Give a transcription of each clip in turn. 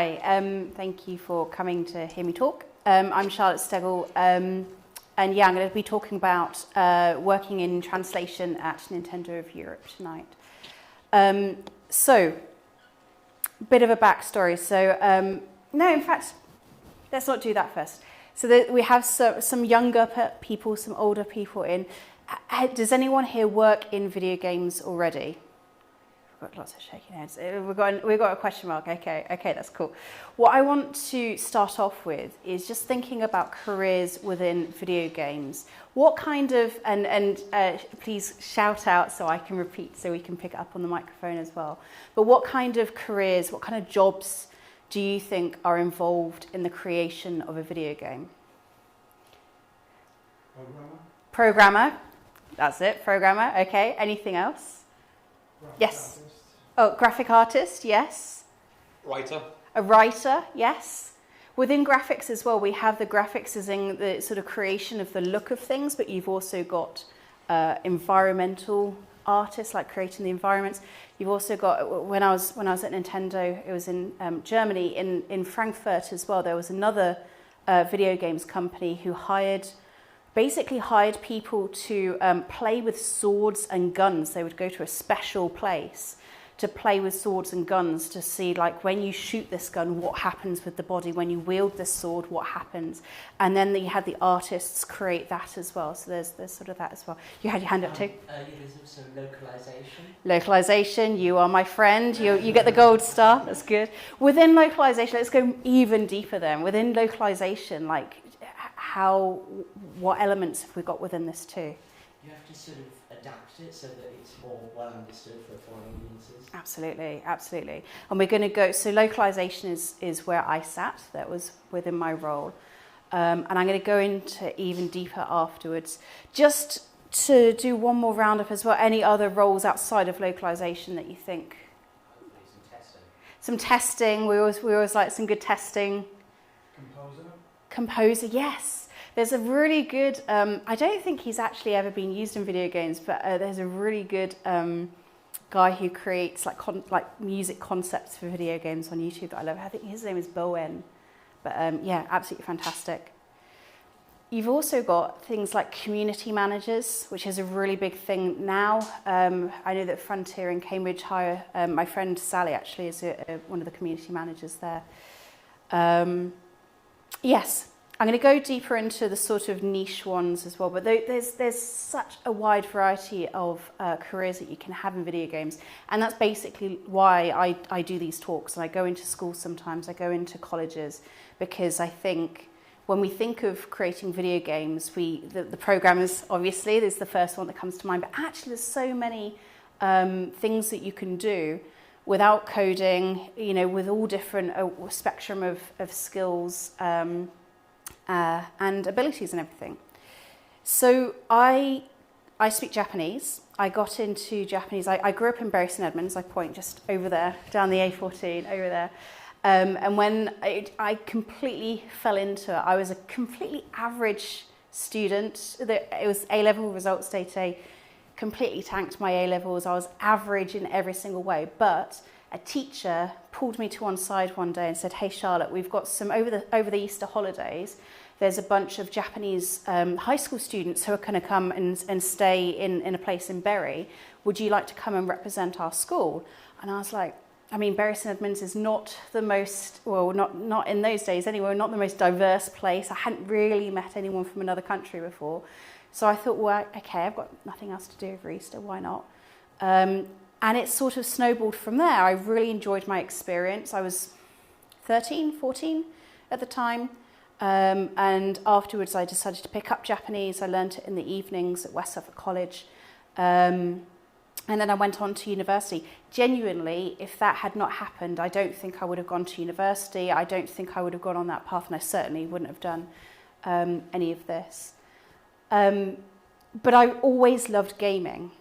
Hi, thank you for coming to hear me talk. I'm Charlotte Steggall, and yeah, I'm going to be talking about working in translation at Nintendo of Europe tonight. So, bit of a backstory. So, no, in fact, let's not do that first. So we have some younger people, some older people in. Does anyone here work in video games already? We've got lots of shaking heads. We've got a question mark. Okay, that's cool. What I want to start off with is just thinking about careers within video games. What kind of, and please shout out so I can repeat so we can pick it up on the microphone as well. But what kind of careers, what kind of jobs do you think are involved in the creation of a video game? Programmer. That's it, programmer. Okay, anything else? Yes. Artist. Oh, graphic artist, yes. Writer. A writer, yes. Within graphics as well, we have the graphics as in the sort of creation of the look of things, but you've also got environmental artists, like creating the environments. You've also got, when I was at Nintendo, it was in Germany, in Frankfurt as well, there was another video games company who basically hired people to play with swords and guns. They would go to a special place to play with swords and guns to see, like, when you shoot this gun, what happens with the body. When you wield this sword, what happens? And then you had the artists create that as well. So there's sort of that as well. You had your hand up too. There's also localization. Localization, you are my friend. You get the gold star. That's good. Within localization, let's go even deeper then. Within localization, like, what elements have we got within this too? You have to sort of adapt it so that it's more well understood for foreign audiences. Absolutely. And we're going to go, so localization is where I sat. That was within my role. And I'm going to go into even deeper afterwards. Just to do one more roundup as well, any other roles outside of localization that you think? Some testing. We always like some good testing. Composer, yes. There's a really good, I don't think he's actually ever been used in video games, but there's a really good guy who creates like music concepts for video games on YouTube that I love. I think his name is Bowen. But yeah, absolutely fantastic. You've also got things like community managers, which is a really big thing now. I know that Frontier in Cambridge hire, my friend Sally actually is one of the community managers there. Yes, I'm going to go deeper into the sort of niche ones as well, but there's such a wide variety of careers that you can have in video games, and that's basically why I do these talks, and I go into schools sometimes, I go into colleges, because I think when we think of creating video games, the programmers, obviously, there's the first one that comes to mind, but actually there's so many things that you can do without coding, with all different spectrum of skills and abilities and everything. So I speak Japanese. I got into Japanese. I grew up in Bury St Edmunds. I point just over there, down the A14, over there. And when I completely fell into it, I was a completely average student. It was A-level results day today. Completely tanked my A-levels. I was average in every single way, but a teacher pulled me to one side one day and said, "Hey Charlotte, we've got some over the Easter holidays. There's a bunch of Japanese high school students who are going to come and stay in a place in Bury. Would you like to come and represent our school?" And I was like, I mean, Bury St Edmunds is not the most, well, not in those days anyway, not the most diverse place. I hadn't really met anyone from another country before. So I thought, well, okay, I've got nothing else to do over Easter, why not? And it sort of snowballed from there. I really enjoyed my experience. I was 13, 14 at the time. And afterwards, I decided to pick up Japanese. I learned it in the evenings at West Suffolk College. And then I went on to university. Genuinely, if that had not happened, I don't think I would have gone to university. I don't think I would have gone on that path, and I certainly wouldn't have done any of this. But I always loved gaming.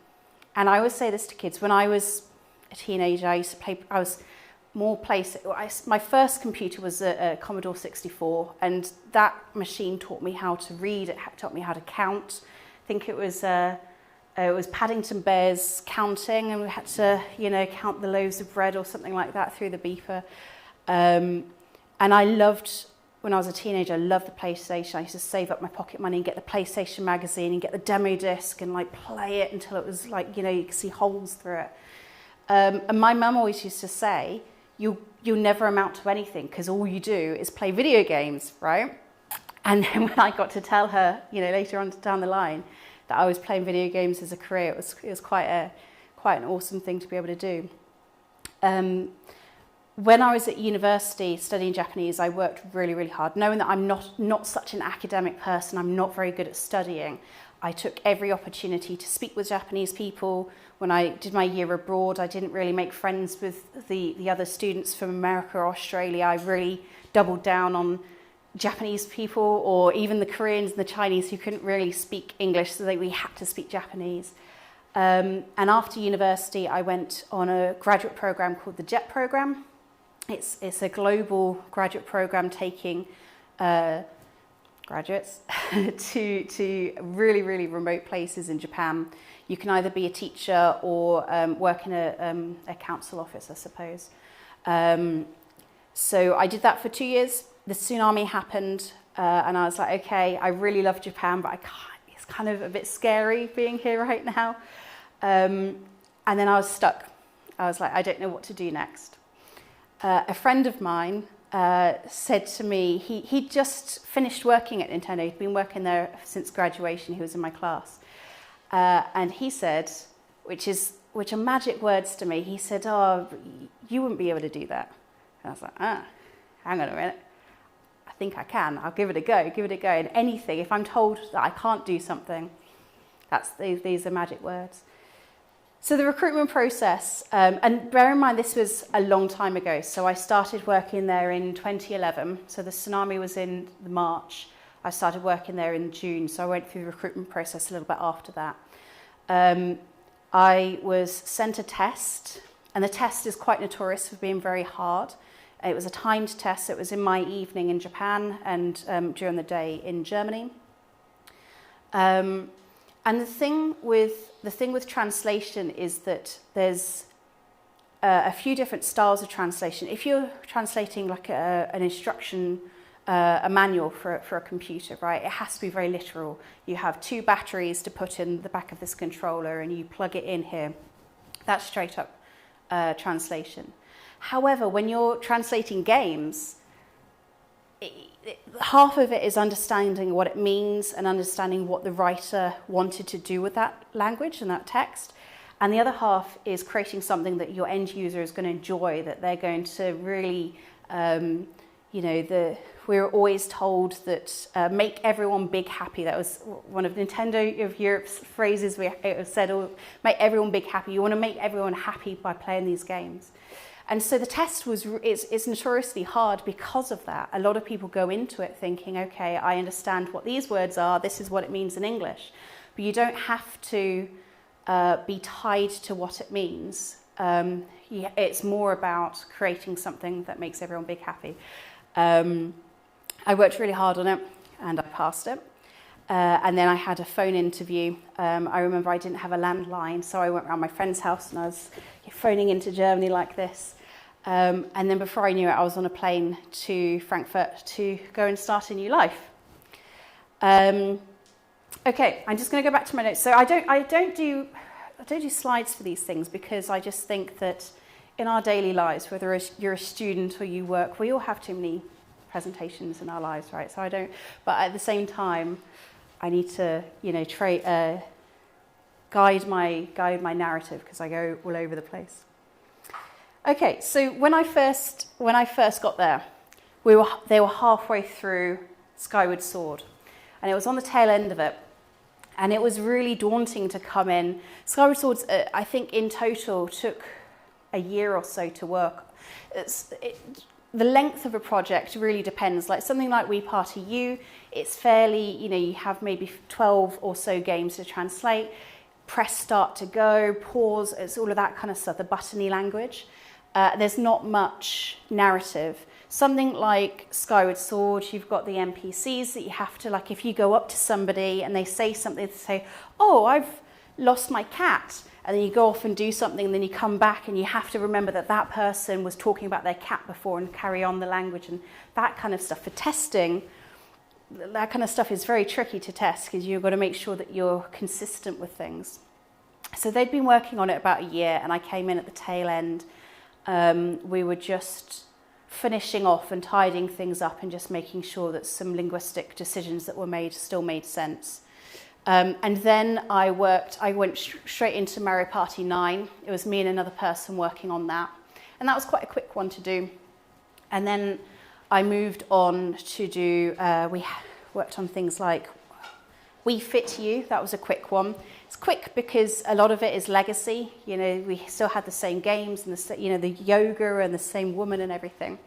And I always say this to kids. When I was a teenager, I used to play, my first computer was a Commodore 64, and that machine taught me how to read, it taught me how to count. I think it was Paddington Bear's counting, and we had to, count the loaves of bread or something like that through the beeper. And I loved, when I was a teenager, I loved the PlayStation. I used to save up my pocket money and get the PlayStation magazine and get the demo disc and like play it until it was like, you know, you could see holes through it. And my mum always used to say, you'll never amount to anything because all you do is play video games, right? And then when I got to tell her, you know, later on down the line that I was playing video games as a career, it was quite an awesome thing to be able to do. When I was at university studying Japanese, I worked really, really hard. Knowing that I'm not such an academic person, I'm not very good at studying, I took every opportunity to speak with Japanese people. When I did my year abroad, I didn't really make friends with the other students from America or Australia. I really doubled down on Japanese people, or even the Koreans and the Chinese who couldn't really speak English, so we had to speak Japanese. And after university, I went on a graduate program called the JET program. It's a global graduate program taking graduates to really, really remote places in Japan. You can either be a teacher or work in a council office, I suppose. So I did that for 2 years. The tsunami happened, and I was like, okay, I really love Japan, but it's kind of a bit scary being here right now. And then I was stuck. I was like, I don't know what to do next. A friend of mine said to me, he'd just finished working at Nintendo. He'd been working there since graduation. He was in my class. And he said, which are magic words to me, he said, oh, you wouldn't be able to do that. And I was like, hang on a minute. I think I can. I'll give it a go. And anything, if I'm told that I can't do something, these are magic words. So the recruitment process, and bear in mind this was a long time ago, so I started working there in 2011, so the tsunami was in March, I started working there in June, so I went through the recruitment process a little bit after that. I was sent a test, and the test is quite notorious for being very hard. It was a timed test, so it was in my evening in Japan and during the day in Germany. And the thing with translation is that there's a few different styles of translation. If you're translating like an instruction, a manual for a computer, right, it has to be very literal. You have 2 batteries to put in the back of this controller and you plug it in here. That's straight up translation. However, when you're translating games, half of it is understanding what it means and understanding what the writer wanted to do with that language and that text. And the other half is creating something that your end user is going to enjoy, that they're going to really, we're always told that make everyone big happy. That was one of Nintendo of Europe's phrases we have said, make everyone big happy. You want to make everyone happy by playing these games. And so the test is notoriously hard because of that. A lot of people go into it thinking, okay, I understand what these words are, this is what it means in English. But you don't have to be tied to what it means. It's more about creating something that makes everyone big happy. I worked really hard on it and I passed it. And then I had a phone interview. I remember I didn't have a landline, so I went around my friend's house and I was phoning into Germany like this. And then before I knew it, I was on a plane to Frankfurt to go and start a new life. Okay, I'm just going to go back to my notes. So I don't do slides for these things because I just think that in our daily lives, whether you're a student or you work, we all have too many presentations in our lives, right? So I don't. But at the same time, I need to, guide my narrative because I go all over the place. Okay, so when I first got there, they were halfway through Skyward Sword, and it was on the tail end of it, and it was really daunting to come in. Skyward Sword's, I think, in total took a year or so to work. The length of a project really depends. Like something like Wii Party U, it's fairly, you have maybe 12 or so games to translate. Press start to go, pause, it's all of that kind of stuff, the buttony language. There's not much narrative. Something like Skyward Sword, you've got the NPCs that you have to, like if you go up to somebody and they say something, they say, oh, I've lost my cat. and then you go off and do something, and then you come back and you have to remember that that person was talking about their cat before and carry on the language and that kind of stuff. For testing, that kind of stuff is very tricky to test because you've got to make sure that you're consistent with things. So they'd been working on it about a year, and I came in at the tail end. We were just finishing off and tidying things up and just making sure that some linguistic decisions that were made still made sense. And then I went straight into Mario Party 9. It was me and another person working on that. And that was quite a quick one to do. And then I moved on to do, we worked on things like Wii Party U. That was a quick one. It's quick because a lot of it is legacy. You know, we still had the same games and the yoga and the same woman and everything.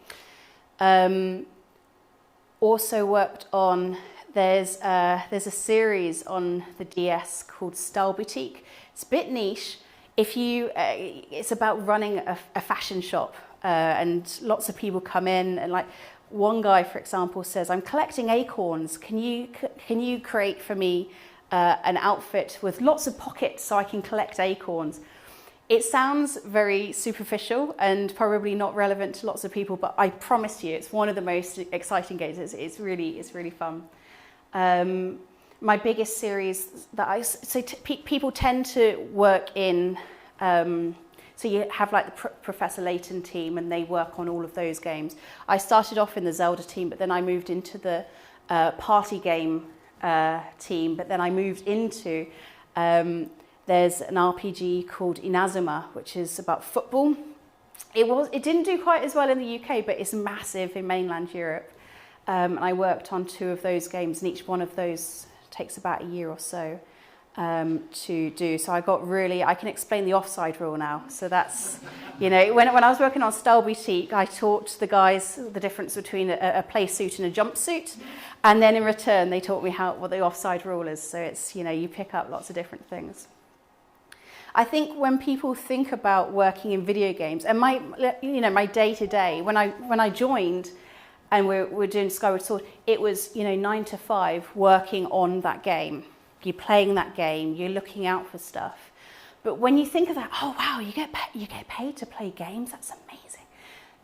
Also worked on, there's a series on the DS called Style Boutique. It's a bit niche. It's about running a fashion shop, and lots of people come in, and like one guy, for example, says, "I'm collecting acorns. Can you create for me an outfit with lots of pockets so I can collect acorns?" It sounds very superficial and probably not relevant to lots of people, but I promise you, it's one of the most exciting games. It's really fun. My biggest series that people tend to work in. So you have like the Professor Layton team, and they work on all of those games. I started off in the Zelda team, but then I moved into the party game team. But then I moved into there's an RPG called Inazuma, which is about football. It didn't do quite as well in the UK, but it's massive in mainland Europe. And I worked on 2 of those games, and each one of those takes about a year or so to do. So I can explain the offside rule now. So that's, when I was working on Style Boutique, I taught the guys the difference between a play suit and a jumpsuit. And then in return, they taught me what the offside rule is. So it's, you pick up lots of different things. I think when people think about working in video games, and my day-to-day, when I joined and we're doing Skyward Sword, it was, 9 to 5 working on that game. You're playing that game, you're looking out for stuff. But when you think of that, oh wow, you get paid to play games, that's amazing.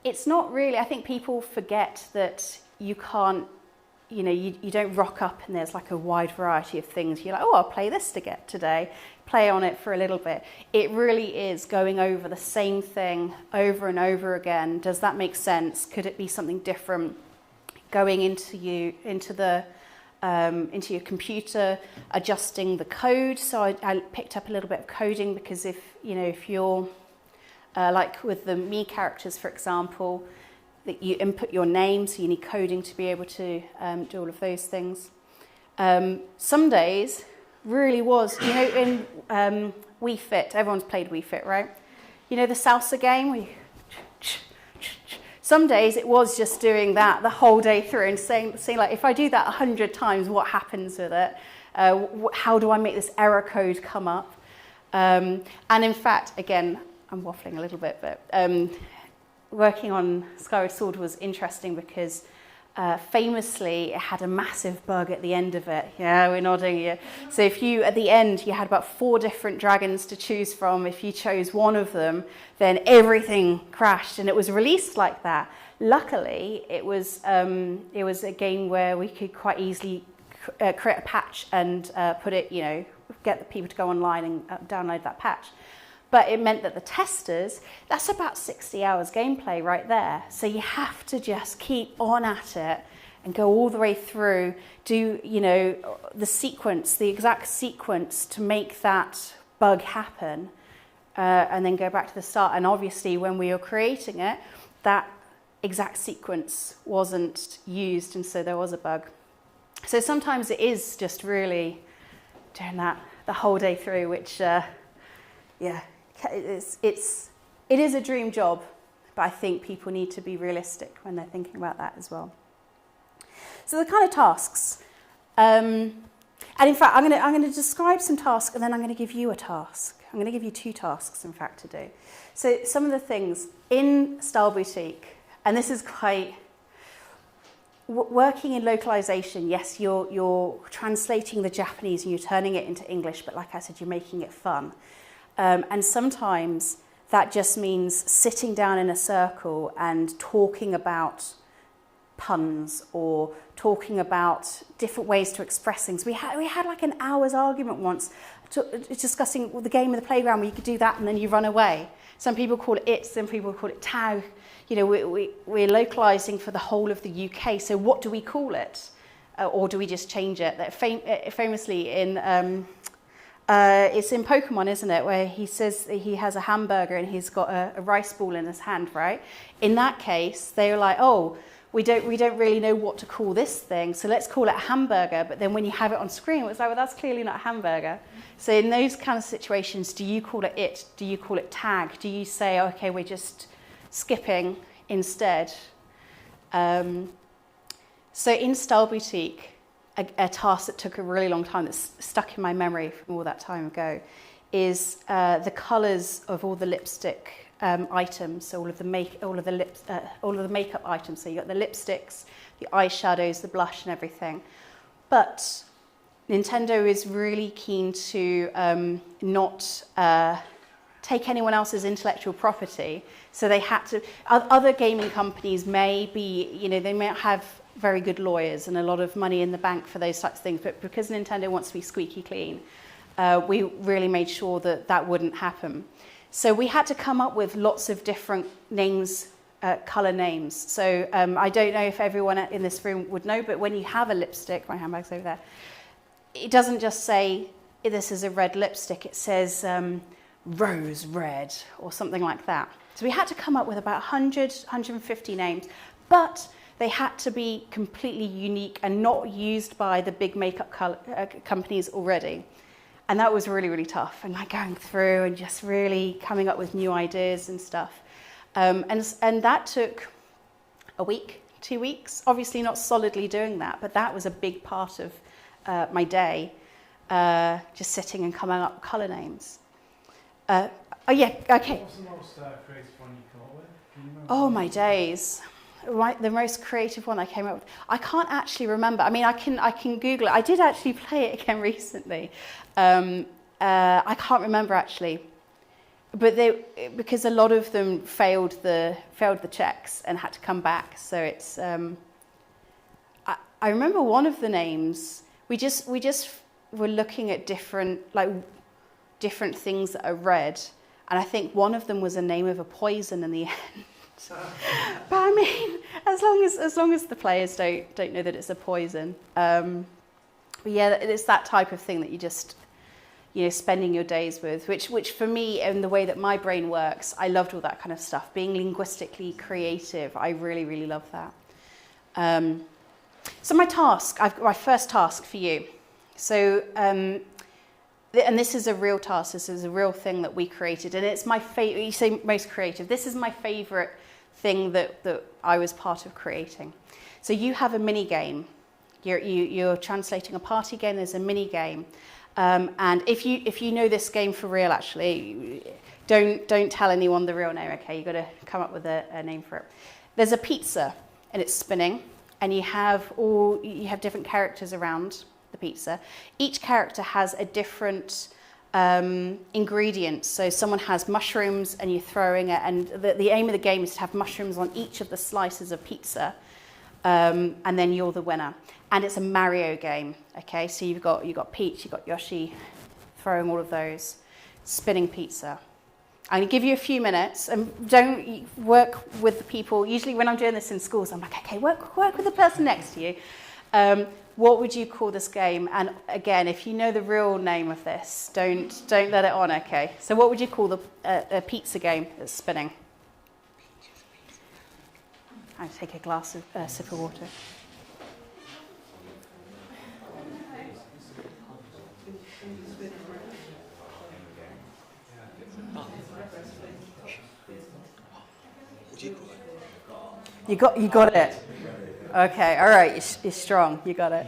It's not really, I think people forget that you can't, you don't rock up and there's like a wide variety of things. You're like, oh, I'll play this today, play on it for a little bit. It really is going over the same thing over and over again. Does that make sense? Could it be something different? Going into your computer, adjusting the code. So I picked up a little bit of coding because if you're like with the me characters, for example, that you input your name, so you need coding to be able to do all of those things. Some days really was, in Wii Fit, everyone's played Wii Fit, right? The salsa game, some days it was just doing that the whole day through and saying like, if I do that 100 times, what happens with it? How do I make this error code come up? And in fact, again, I'm waffling a little bit, but working on Skyward Sword was interesting because famously it had a massive bug at the end of it. Yeah, we're nodding here. So at the end, you had about 4 different dragons to choose from. If you chose one of them, then everything crashed, and it was released like that. Luckily, it was a game where we could quite easily create a patch and put it, get the people to go online and download that patch. But it meant that the testers, that's about 60 hours gameplay right there. So you have to just keep on at it and go all the way through, do, the exact sequence to make that bug happen, and then go back to the start. And obviously when we were creating it, that exact sequence wasn't used, and so there was a bug. So sometimes it is just really doing that the whole day through, which, it is a dream job, but I think people need to be realistic when they're thinking about that as well. So the kind of tasks, and in fact, I'm going to describe some tasks, and then I'm going to give you a task. I'm going to give you 2 tasks, in fact, to do. So some of the things in Style Boutique, and this is quite working in localization. Yes, you're translating the Japanese and you're turning it into English, but like I said, you're making it fun. And sometimes that just means sitting down in a circle and talking about puns or talking about different ways to express things. We had like an hour's argument once discussing the game of the playground where you could do that and then you run away. Some people call it, some people call it tag. You know, we're localising for the whole of the UK, so what do we call it? Or do we just change it? Famously in... it's in Pokemon, isn't it, where he says he has a hamburger and he's got a rice ball in his hand, right? In that case, they were like, oh, we don't really know what to call this thing, so let's call it a hamburger. But then when you have it on screen, it's like, well, that's clearly not a hamburger. So in those kind of situations, do you call it it? Do you call it tag? Do you say, okay, we're just skipping instead? So in Style Boutique, a task that took a really long time that's stuck in my memory from all that time ago is the colours of all the lipstick items, so all of the makeup items. So you got the lipsticks, the eyeshadows, the blush, and everything. But Nintendo is really keen to not take anyone else's intellectual property. So they had to. Other gaming companies may be, you know, they may have very good lawyers and a lot of money in the bank for those types of things, but because Nintendo wants to be squeaky clean, we really made sure that that wouldn't happen. So we had to come up with lots of different names, colour names. So I don't know if everyone in this room would know, but when you have a lipstick, my handbag's over there, it doesn't just say this is a red lipstick, it says rose red or something like that. So we had to come up with about 100, 150 names, but they had to be completely unique and not used by the big makeup companies already. And that was really, really tough. And like going through and just really coming up with new ideas and stuff. And that took a week, 2 weeks. Obviously not solidly doing that, but that was a big part of my day, just sitting and coming up with colour names. Oh yeah, okay. What was the most creative one you come up with? Can you remember? Oh my days. Right, the most creative one I came up with. I can't actually remember. I mean, I can Google it. I did actually play it again recently. I can't remember actually, but because a lot of them failed the checks and had to come back. So it's. I remember one of the names. We just were looking at different things that are red, and I think one of them was a name of a poison in the end. But I mean, as long as the players don't know that it's a poison, but yeah, it's that type of thing that you just, you know, spending your days with. Which for me, and the way that my brain works, I loved all that kind of stuff. Being linguistically creative, I really, really love that. So my first task for you. So, and this is a real task. This is a real thing that we created, and it's my favorite. You say most creative. This is my favorite thing that I was part of creating. So you have a mini game. You're translating a party game. There's a mini game, and if you know this game for real, actually, don't tell anyone the real name. Okay, you got to come up with a name for it. There's a pizza, and it's spinning, and you have different characters around the pizza. Each character has a different ingredients. So someone has mushrooms and you're throwing it, and the aim of the game is to have mushrooms on each of the slices of pizza, and then you're the winner. And it's a Mario game. Okay, so you've got Peach, you've got Yoshi, throwing all of those, spinning pizza. I'm going to give you a few minutes, and don't work with the people. Usually when I'm doing this in schools, I'm like, okay, work with the person next to you. What would you call this game? And again, if you know the real name of this, don't let it on, okay? So what would you call a pizza game that's spinning? I'll take a sip of water. You got it. Okay, all right, you're strong. You got it.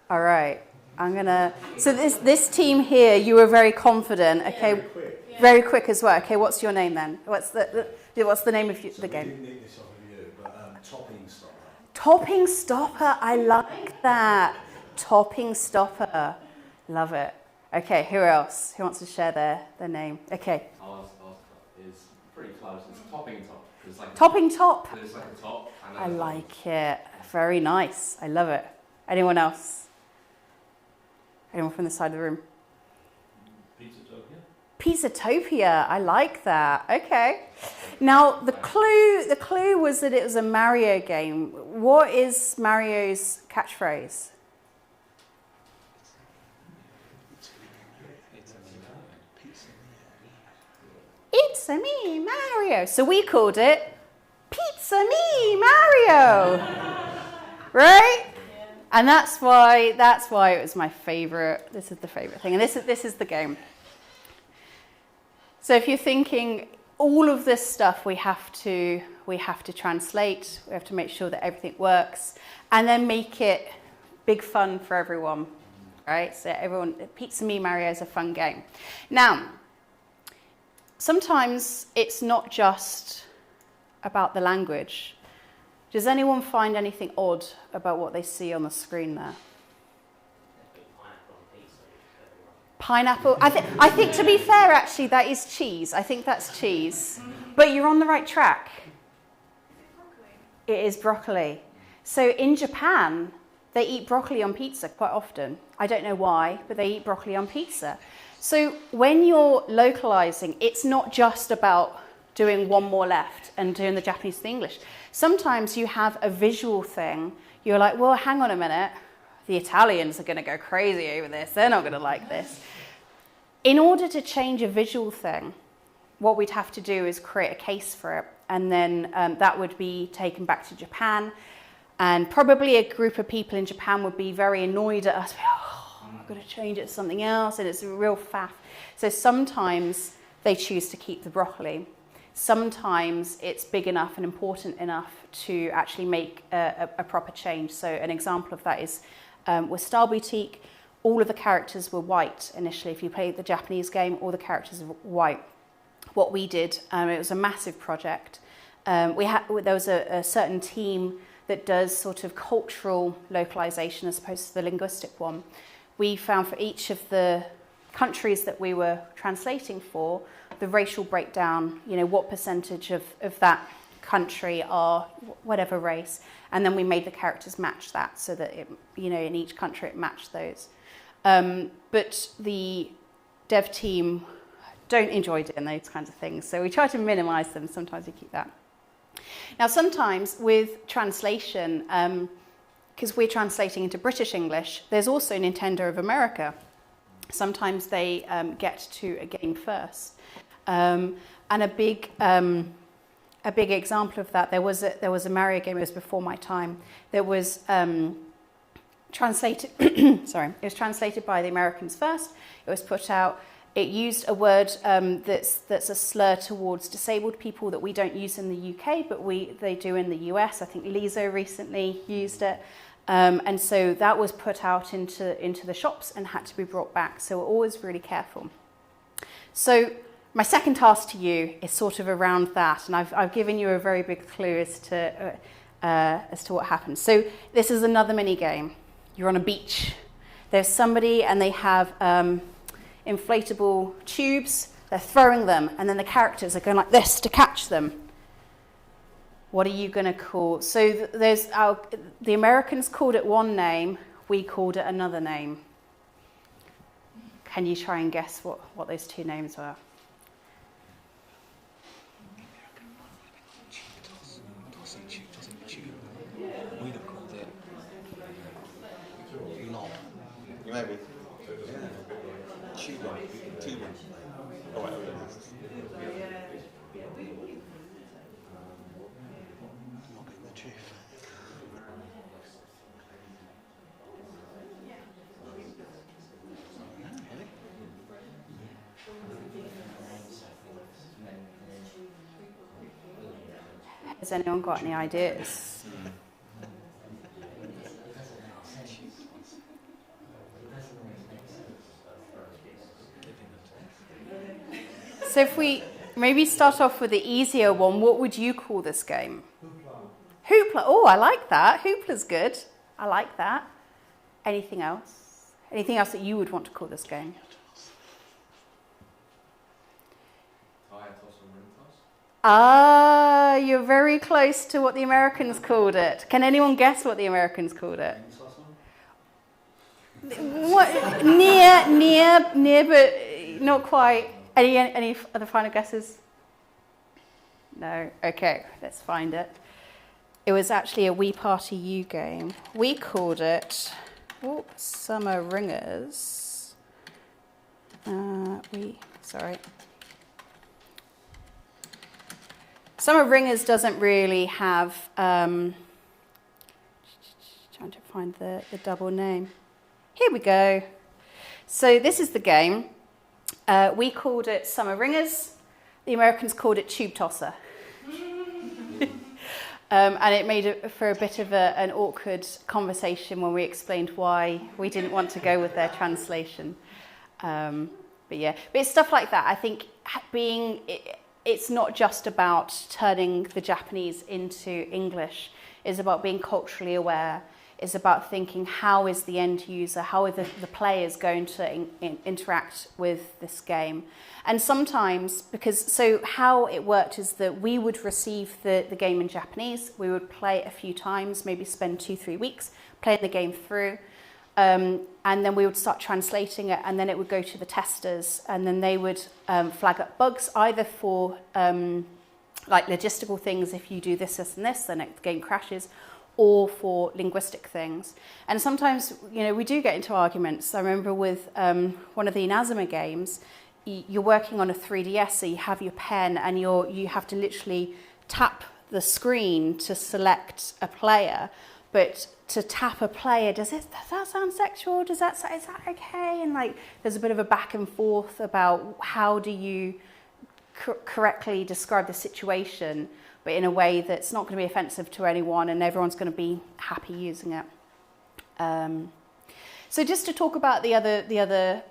All right, I'm gonna. So this team here, you were very confident. Okay, very quick as well. Okay, what's your name then? What's the name of the game? Topping stopper. Topping stopper, I like that. Topping stopper, love it. Okay, who else? Who wants to share their name? Okay. Ours is pretty close. It's topping top. It's like Topping top. There's like a top. And I then like it. Very nice. I love it. Anyone else? Anyone from the side of the room? Pizzatopia. I like that. Okay. Now the clue was that it was a Mario game. What is Mario's catchphrase? It's a me, Mario. So we called it Pizza Me, Mario. Right? And that's why it was my favorite. This is the favorite thing. And this is the game. So if you're thinking all of this stuff we have to translate, we have to make sure that everything works, and then make it big fun for everyone. Right? So everyone, Pizza Me Mario is a fun game. Now, sometimes it's not just about the language. Does anyone find anything odd about what they see on the screen there? Pineapple. I think to be fair, actually, that is cheese. I think that's cheese. But you're on the right track. It is broccoli. So in Japan, they eat broccoli on pizza quite often. I don't know why, but they eat broccoli on pizza. So when you're localizing, it's not just about doing one more left and doing the Japanese to the English. Sometimes you have a visual thing. You're like, well, hang on a minute. The Italians are going to go crazy over this. They're not going to like this. In order to change a visual thing, what we'd have to do is create a case for it. And then that would be taken back to Japan. And probably a group of people in Japan would be very annoyed at us. Oh, I've got to change it to something else. And it's a real faff. So sometimes they choose to keep the broccoli. Sometimes it's big enough and important enough to actually make a proper change. So an example of that is with Star Boutique, all of the characters were white initially. If you played the Japanese game, all the characters were white. What we did, it was a massive project. There was a certain team that does sort of cultural localization as opposed to the linguistic one. We found for each of the countries that we were translating for, the racial breakdown, what percentage of that country are whatever race, and then we made the characters match that so that in each country it matched those. But the dev team don't enjoy doing those kinds of things, so we try to minimize them. Sometimes we keep that. Now sometimes with translation, because we're translating into British English, there's also Nintendo of America. Sometimes they get to a game first. And a big example of that, there was a Mario game. It was before my time. That was translated. Sorry, it was translated by the Americans first. It was put out. It used a word that's a slur towards disabled people that we don't use in the UK, but they do in the US. I think Lizo recently used it. And so that was put out into the shops and had to be brought back. So we're always really careful. So my second task to you is sort of around that, and I've given you a very big clue as to what happens. So this is another mini game. You're on a beach. There's somebody and they have inflatable tubes. They're throwing them, and then the characters are going like this to catch them. What are you going to call? So the Americans called it one name. We called it another name. Can you try and guess what those two names were? We'd have called it Lob. Maybe. Tuba. Oh, wait, Lobbing the tooth. Has anyone got any ideas? So if we maybe start off with the easier one, what would you call this game? Hoopla. Oh, I like that. Hoopla's good. I like that. Anything else? Anything else that you would want to call this game? Tire toss or ring toss? Ah, you're very close to what the Americans called it. Can anyone guess what the Americans called it? Ring toss one? What? Near, but not quite. Any other final guesses? No. Okay, let's find it. It was actually a Wii Party U game. We called it Summer Ringers. Summer Ringers doesn't really have. Trying to find the double name. Here we go. So this is the game. We called it Summer Ringers. The Americans called it Tube Tosser. And it made for a bit of an awkward conversation when we explained why we didn't want to go with their translation. But it's stuff like that. I think it's not just about turning the Japanese into English. It's about being culturally aware. It's about thinking, how is the end user, how are the players going to interact with this game? And sometimes, how it worked is that we would receive the game in Japanese, we would play it a few times, maybe spend 2-3 weeks playing the game through, and then we would start translating it, and then it would go to the testers, and then they would flag up bugs, either for like logistical things, if you do this, this, and this, then the game crashes, or for linguistic things. And sometimes, we do get into arguments. I remember with one of the Inazuma games, you're working on a 3DS, so you have your pen and you have to literally tap the screen to select a player. But to tap a player, does that sound sexual? Is that okay? And there's a bit of a back and forth about how do you correctly describe the situation, but in a way that's not going to be offensive to anyone and everyone's going to be happy using it. So just to talk about the other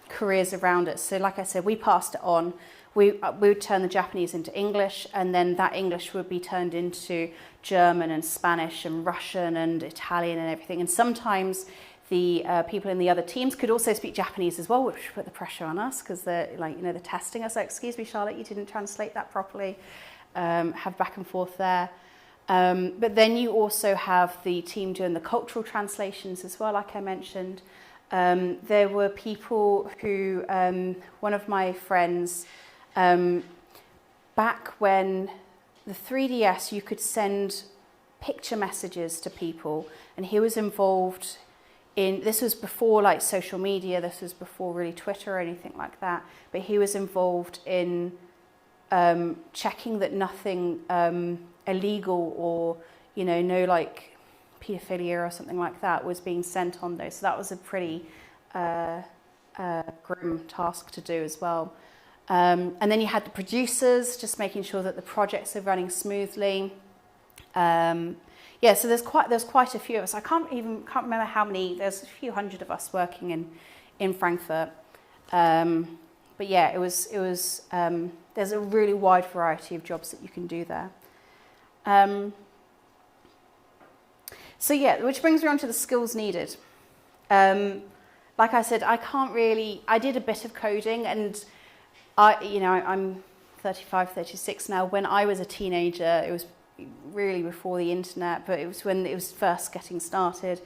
careers around it. So like I said, we passed it on. We would turn the Japanese into English, and then that English would be turned into German and Spanish and Russian and Italian and everything. And sometimes the people in the other teams could also speak Japanese as well, which put the pressure on us because they're they're testing us. Like, excuse me, Charlotte, you didn't translate that properly. Have back and forth there. But then you also have the team doing the cultural translations as well, like I mentioned. There were people who, one of my friends, back when the 3DS, you could send picture messages to people, and he was involved in, this was before social media, this was before really Twitter or anything like that, but he was involved in checking that nothing illegal or no pedophilia or something like that was being sent on those. So that was a pretty grim task to do as well. And then you had the producers just making sure that the projects are running smoothly. So there's quite a few of us. I can't remember how many. There's a few hundred of us working in Frankfurt. But yeah, it was. There's a really wide variety of jobs that you can do there. Which brings me on to the skills needed. Like I said, I did a bit of coding, and I'm 35, 36 now. When I was a teenager, it was really before the internet, but it was when it was first getting started.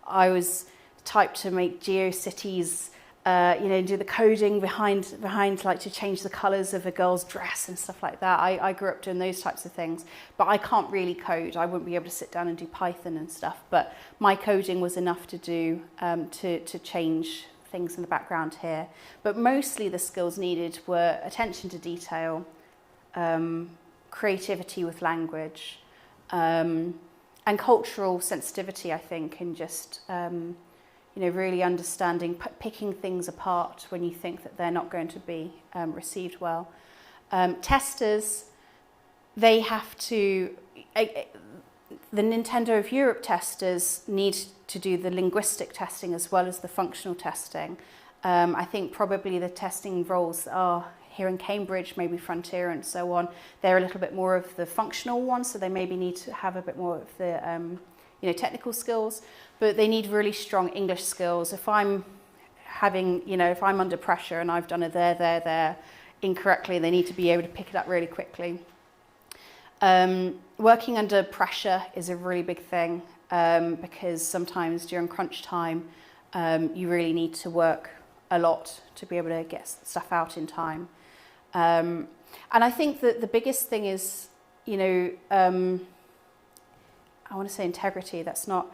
I was the type to make GeoCities, do the coding behind to change the colours of a girl's dress and stuff like that. I grew up doing those types of things, but I can't really code. I wouldn't be able to sit down and do Python and stuff, but my coding was enough to do to change things in the background here. But mostly the skills needed were attention to detail, creativity with language, and cultural sensitivity, I think, and just really understanding, picking things apart when you think that they're not going to be received well. Testers, they have to, the Nintendo of Europe testers need to do the linguistic testing as well as the functional testing. I think probably the testing roles are here in Cambridge, maybe Frontier and so on, they're a little bit more of the functional ones, so they maybe need to have a bit more of the technical skills, but they need really strong English skills. If I'm if I'm under pressure and I've done a there incorrectly, they need to be able to pick it up really quickly. Working under pressure is a really big thing, because sometimes during crunch time, you really need to work a lot to be able to get stuff out in time. And I think that the biggest thing is, I want to say integrity. That's not,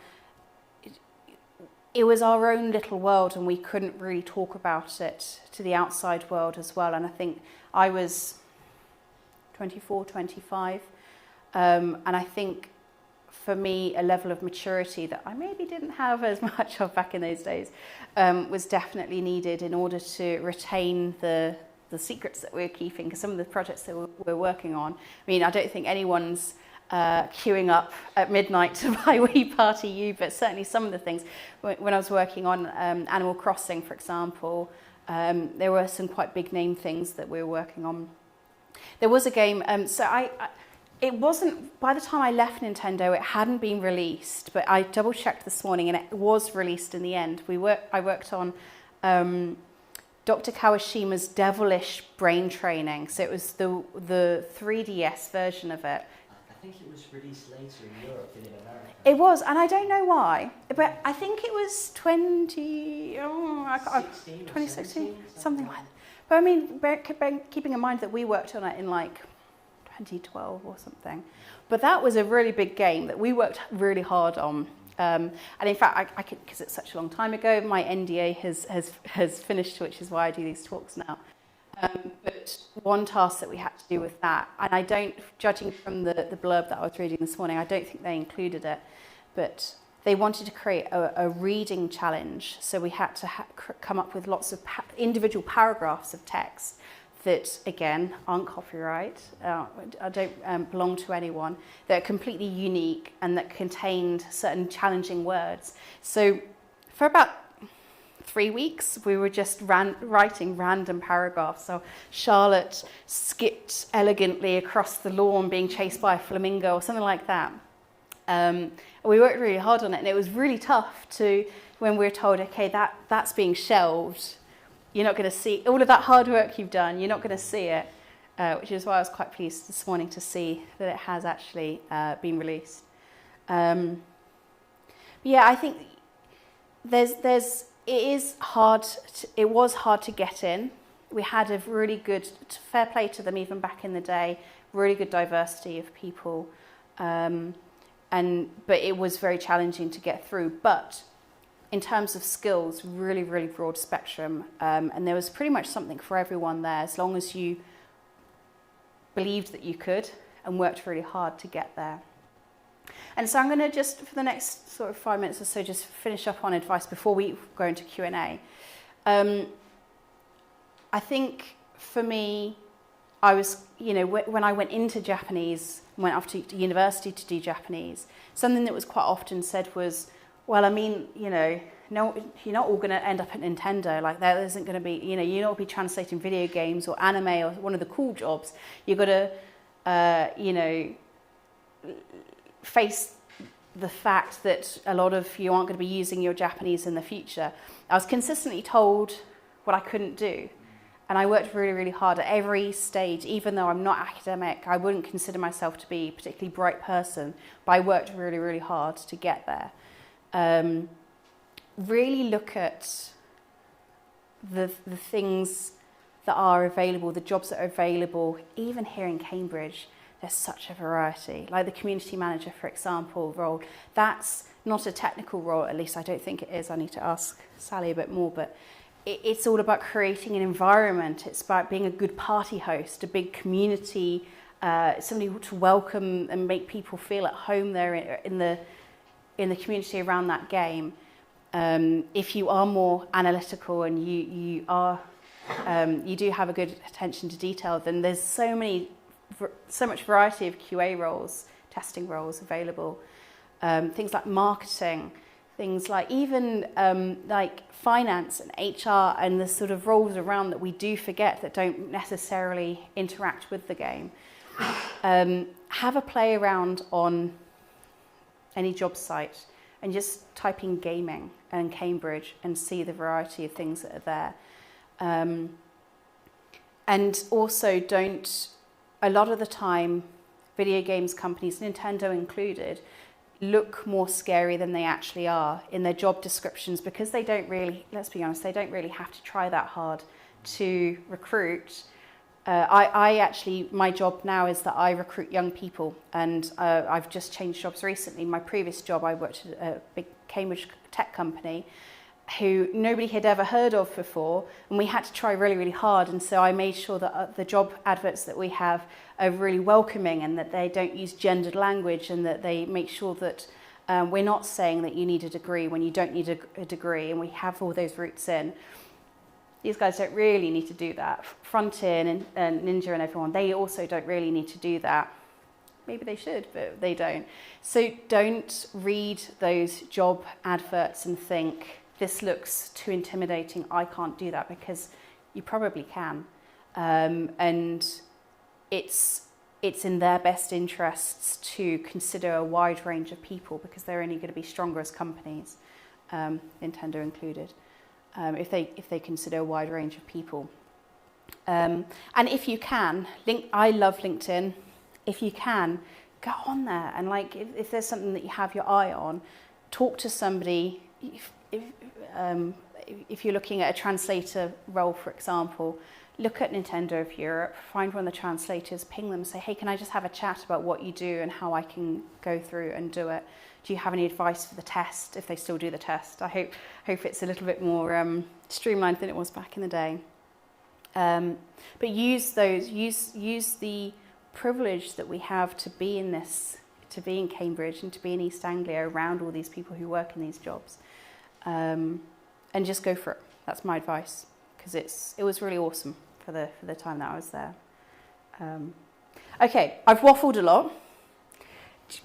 it was our own little world and we couldn't really talk about it to the outside world as well. And I think I was 24, 25. And I think for me, a level of maturity that I maybe didn't have as much of back in those days was definitely needed in order to retain the secrets that we're keeping, because some of the projects that we're working on, I mean, I don't think anyone's queuing up at midnight to buy Wii Party U, but certainly some of the things, when I was working on Animal Crossing, for example, there were some quite big name things that we were working on. There was a game, it wasn't, by the time I left Nintendo, it hadn't been released, but I double checked this morning and it was released in the end. I worked on Dr. Kawashima's Devilish Brain Training, so it was the 3DS version of it. I think it was released later in Europe than in America. It was, and I don't know why, but I think it was 2016, something like that. But I mean, keeping in mind that we worked on it in like 2012 or something. But that was a really big game that we worked really hard on. And in fact, I could, because it's such a long time ago, my NDA has finished, which is why I do these talks now. But one task that we had to do with that, and I don't, judging from the blurb that I was reading this morning, I don't think they included it, but they wanted to create a reading challenge. So we had to come up with lots of individual paragraphs of text that, again, aren't copyright, I don't belong to anyone, that are completely unique and that contained certain challenging words. So for about 3 weeks, we were just writing random paragraphs. So Charlotte skipped elegantly across the lawn being chased by a flamingo or something like that. We worked really hard on it, and it was really tough when we were told, okay, that's being shelved. You're not going to see all of that hard work you've done. You're not going to see it, which is why I was quite pleased this morning to see that it has actually been released. Yeah, I think it was hard to get in. We had a really good, fair play to them even back in the day, really good diversity of people, but it was very challenging to get through. But in terms of skills, really, really broad spectrum. And there was pretty much something for everyone there, as long as you believed that you could and worked really hard to get there. And so I'm going to just, for the next sort of 5 minutes or so, just finish up on advice before we go into Q&A. I think for me, I was, when I went into Japanese, went off to university to do Japanese, something that was quite often said was, well, I mean, no, you're not all going to end up at Nintendo. Like, there isn't going to be, you're not going to be translating video games or anime or one of the cool jobs. You've got to, face the fact that a lot of you aren't going to be using your Japanese in the future. I was consistently told what I couldn't do. And I worked really, really hard at every stage. Even though I'm not academic, I wouldn't consider myself to be a particularly bright person, but I worked really, really hard to get there. Really look at the things that are available, the jobs that are available, even here in Cambridge. There's such a variety. Like the community manager, for example, role, that's not a technical role, at least I don't think it is. I need to ask Sally a bit more, but it's all about creating an environment. It's about being a good party host, a big community, somebody to welcome and make people feel at home there in the community around that game. If you are more analytical and you do have a good attention to detail, then there's so much variety of QA roles, testing roles available. Things like marketing, things like even like finance and HR and the sort of roles around that we do forget that don't necessarily interact with the game. Have a play around on any job site and just type in gaming and Cambridge and see the variety of things that are there. And also a lot of the time, video games companies, Nintendo included, look more scary than they actually are in their job descriptions because they don't really, let's be honest, they don't really have to try that hard to recruit. I actually, my job now is that I recruit young people, and I've just changed jobs recently. My previous job, I worked at a big Cambridge tech company who nobody had ever heard of before, and we had to try really, really hard. And so I made sure that the job adverts that we have are really welcoming and that they don't use gendered language and that they make sure that we're not saying that you need a degree when you don't need a degree, and we have all those routes in. These guys don't really need to do that. Frontier and Ninja and everyone, they also don't really need to do that. Maybe they should, but they don't. So don't read those job adverts and think, this looks too intimidating, I can't do that, because you probably can. And it's in their best interests to consider a wide range of people because they're only going to be stronger as companies, Nintendo included. If they consider a wide range of people. And if you can, I love LinkedIn. If you can, go on there and like if there's something that you have your eye on, talk to somebody. If you're looking at a translator role, for example, look at Nintendo of Europe, find one of the translators, ping them, say, hey, can I just have a chat about what you do and how I can go through and do it? Do you have any advice for the test, if they still do the test? I hope it's a little bit more streamlined than it was back in the day. But use the privilege that we have to be in this, to be in Cambridge and to be in East Anglia around all these people who work in these jobs. And just go for it. That's my advice, because it was really awesome for the time that I was there. Okay, I've waffled a lot.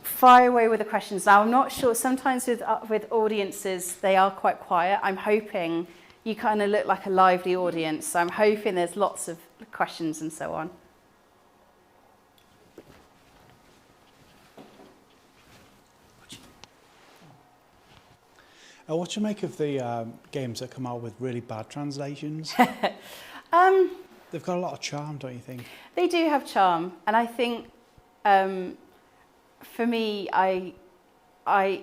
Fire away with the questions. Now, I'm not sure, sometimes with audiences, they are quite quiet. I'm hoping you kind of look like a lively audience, so I'm hoping there's lots of questions and so on. What do you make of the games that come out with really bad translations? They've got a lot of charm, don't you think? They do have charm, and I think for me, I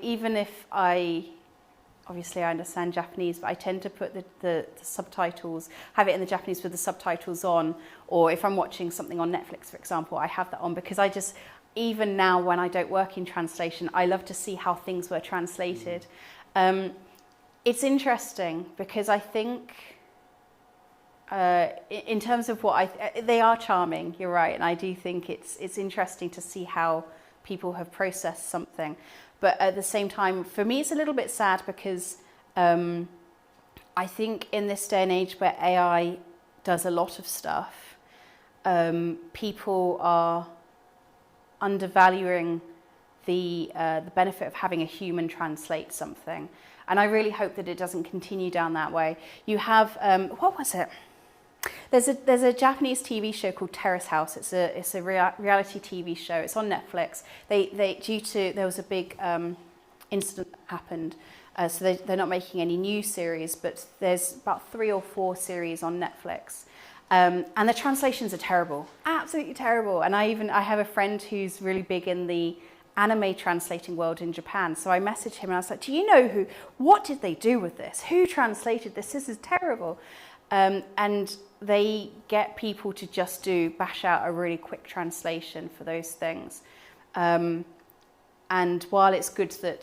even if obviously I understand Japanese, but I tend to put the subtitles, have it in the Japanese with the subtitles on, or if I'm watching something on Netflix, for example, I have that on because even now when I don't work in translation, I love to see how things were translated. It's interesting because I think in terms of they are charming, you're right, and I do think it's interesting to see how people have processed something. But at the same time, for me, it's a little bit sad because I think in this day and age where AI does a lot of stuff, people are undervaluing the benefit of having a human translate something. And I really hope that it doesn't continue down that way. You have, what was it? There's a Japanese TV show called Terrace House. It's a reality TV show. It's on Netflix. There was a big incident that happened, so they're not making any new series, but there's about 3 or 4 series on Netflix. And the translations are terrible, absolutely terrible. And I have a friend who's really big in the anime translating world in Japan. So I messaged him and I was like, do you know what did they do with this? Who translated this? This is terrible. And they get people to just bash out a really quick translation for those things. And while it's good that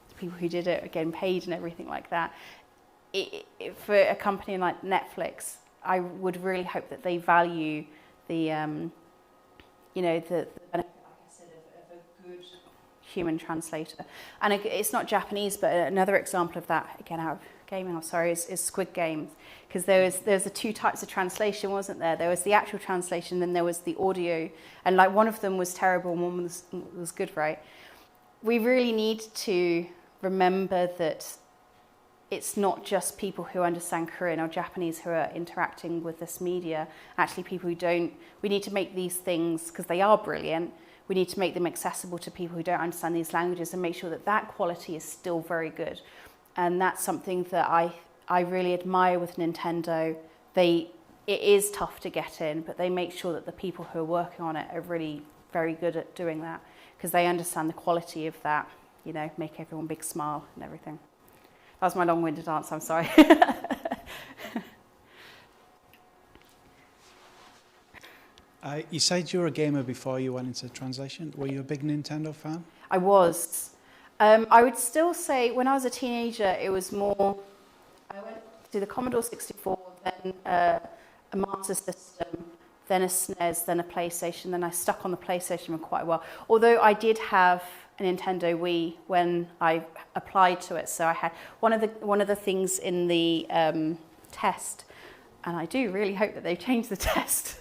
the people who did it are getting paid and everything like that, for a company like Netflix, I would really hope that they value the benefit, like I said, of a good human translator. And it's not Japanese, but another example of that, again, out of gaming, is Squid Games. Because there's the 2 types of translation, wasn't there? There was the actual translation, then there was the audio. And like one of them was terrible and one was good, right? We really need to remember that it's not just people who understand Korean or Japanese who are interacting with this media, actually people who don't. We need to make these things, because they are brilliant, we need to make them accessible to people who don't understand these languages and make sure that that quality is still very good. And that's something that I really admire with Nintendo. It is tough to get in, but they make sure that the people who are working on it are really very good at doing that, because they understand the quality of that, you know, make everyone big smile and everything. That was my long-winded answer, I'm sorry. You said you were a gamer before you went into translation. Were you a big Nintendo fan? I was. I would still say when I was a teenager, it was more, I went to the Commodore 64, then a Master System, then a SNES, then a PlayStation, then I stuck on the PlayStation for quite a while. Although I did have a Nintendo Wii when I applied to it, so I had one of the things in the test, and I do really hope that they've changed the test,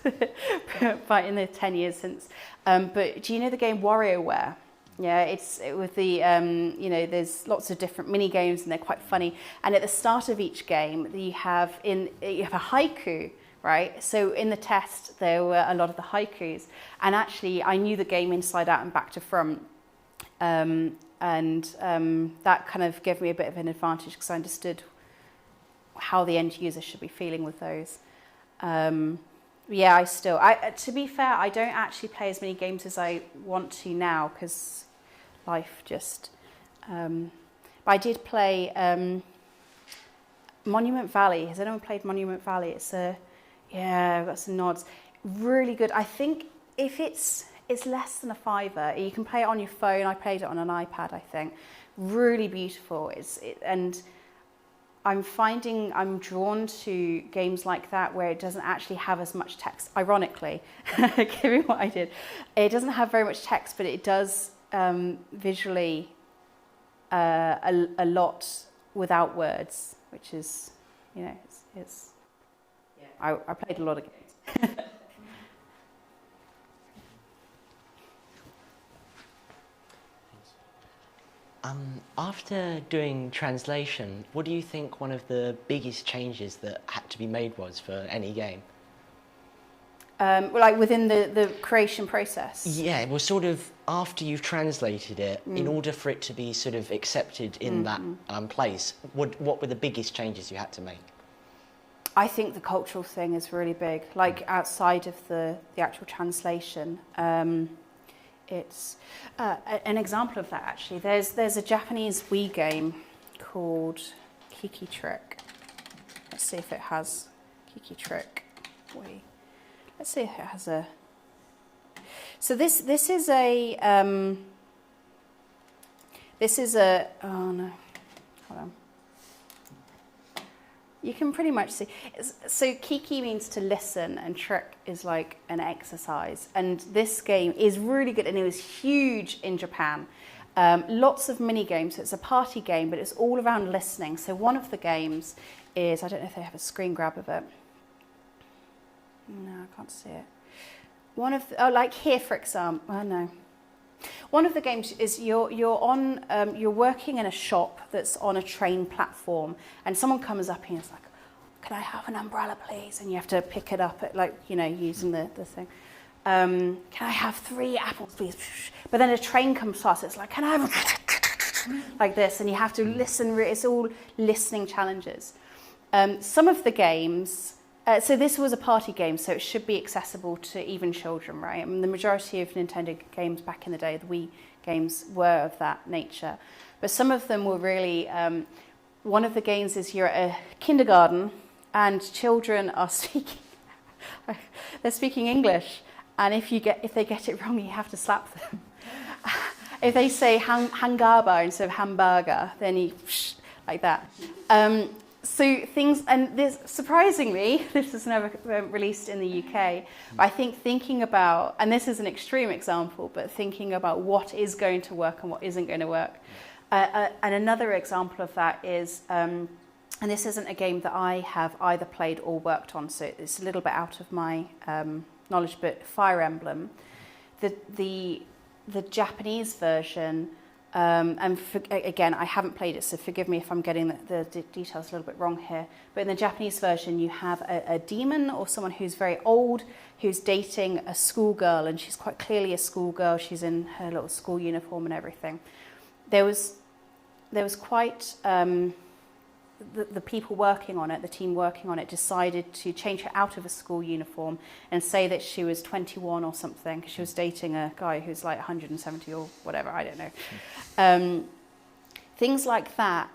but in the 10 years since. But do you know the game WarioWare? Yeah, it's with the, you know, there's lots of different mini games and they're quite funny. And at the start of each game, you have a haiku, right? So in the test, there were a lot of the haikus. And actually, I knew the game inside out and back to front. That kind of gave me a bit of an advantage because I understood how the end user should be feeling with those. Yeah, to be fair, I don't actually play as many games as I want to now because life just, but I did play Monument Valley. Has anyone played Monument Valley? Yeah, I've got some nods. Really good. I think if it's less than £5, you can play it on your phone. I played it on an iPad, I think. Really beautiful. And I'm finding I'm drawn to games like that where it doesn't actually have as much text. Ironically, given what I did, it doesn't have very much text, but it does visually a lot without words, which is, you know, it's yeah. I played a lot of games. After doing translation, what do you think one of the biggest changes that had to be made was for any game? Well, like within the creation process? Yeah, it was sort of after you've translated it, in order for it to be sort of accepted in that place, what were the biggest changes you had to make? I think the cultural thing is really big, like outside of the actual translation. It's an example of that, actually. There's a Japanese Wii game called Kiki Trick. Let's see if it has Kiki Trick Wii. Let's see if it has a... So this is a... Oh no, hold on. You can pretty much see. So Kiki means to listen and trick is like an exercise. And this game is really good and it was huge in Japan. Lots of mini games. So it's a party game, but it's all around listening. So one of the games is, I don't know if they have a screen grab of it. No, I can't see it. Like here, for example. Oh no. One of the games is you're working in a shop that's on a train platform, and someone comes up and is like, "Can I have an umbrella, please?" And you have to pick it up at, like, you know, using the thing. Can I have 3 apples, please? But then a train comes past. It's like, "Can I have like this?" And you have to listen. It's all listening challenges. Some of the games. So this was a party game, so it should be accessible to even children, right? I mean, the majority of Nintendo games back in the day, the Wii games, were of that nature. But some of them were really... one of the games is you're at a kindergarten and children are speaking... they're speaking English, and if they get it wrong, you have to slap them. If they say hangaba instead of hamburger, then you... like that. So things, and this, surprisingly, this was never released in the UK, but I think thinking about, and this is an extreme example, but thinking about what is going to work and what isn't going to work. And another example of that is, and this isn't a game that I have either played or worked on, so it's a little bit out of my knowledge, but Fire Emblem, the Japanese version Again, I haven't played it, so forgive me if I'm getting the details a little bit wrong here. But in the Japanese version, you have a demon or someone who's very old who's dating a schoolgirl, and she's quite clearly a schoolgirl. She's in her little school uniform and everything. There was quite the people working on it, the team working on it, decided to change her out of a school uniform and say that she was 21 or something, because she was dating a guy who's like 170 or whatever, I don't know. Things like that,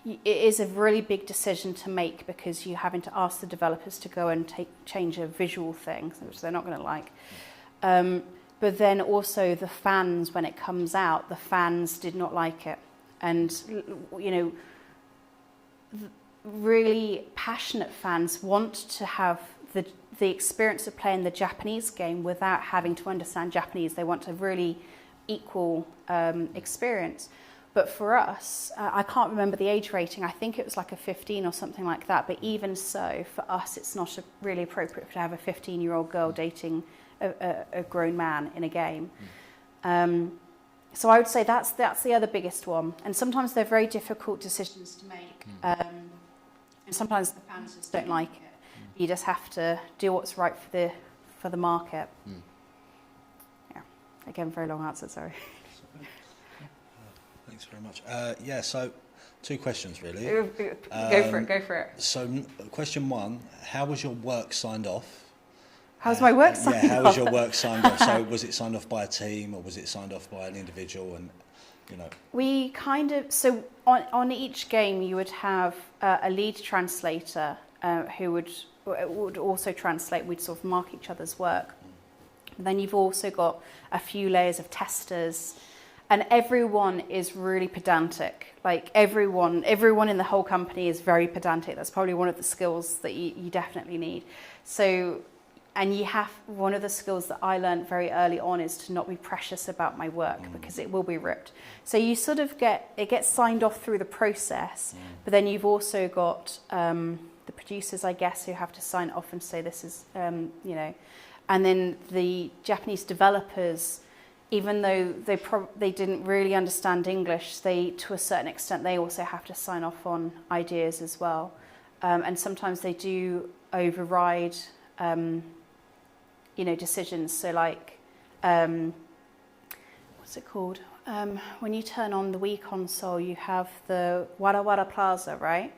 it is a really big decision to make, because you're having to ask the developers to go and change a visual thing, which they're not going to like. But then also the fans, when it comes out, the fans did not like it. And, you know, really passionate fans want to have the experience of playing the Japanese game without having to understand Japanese. They want a really equal experience. But for us, I can't remember the age rating. I think it was like a 15 or something like that. But even so, for us, it's not really appropriate to have a 15-year-old girl dating a grown man in a game. So I would say that's the other biggest one. And sometimes they're very difficult decisions to make. And sometimes the fans just don't like it. You just have to do what's right for the market. Yeah. Again, very long answer, sorry. Thanks very much. So 2 questions really. Go for it. So question 1, how was your work signed off? How's my work signed off? Yeah, how was your work signed off? So was it signed off by a team, or was it signed off by an individual? And we kind of, so on each game you would have a lead translator who would also translate. We'd sort of mark each other's work. And then you've also got a few layers of testers, and everyone is really pedantic. Like everyone in the whole company is very pedantic. That's probably one of the skills that you definitely need. So, and one of the skills that I learned very early on is to not be precious about my work, because it will be ripped. So you sort of it gets signed off through the process, but then you've also got the producers, I guess, who have to sign it off and say this is, and then the Japanese developers, even though they didn't really understand English, to a certain extent, they also have to sign off on ideas as well. And sometimes they do override decisions. So like, what's it called? When you turn on the Wii console, you have the Wara Wara Plaza, right?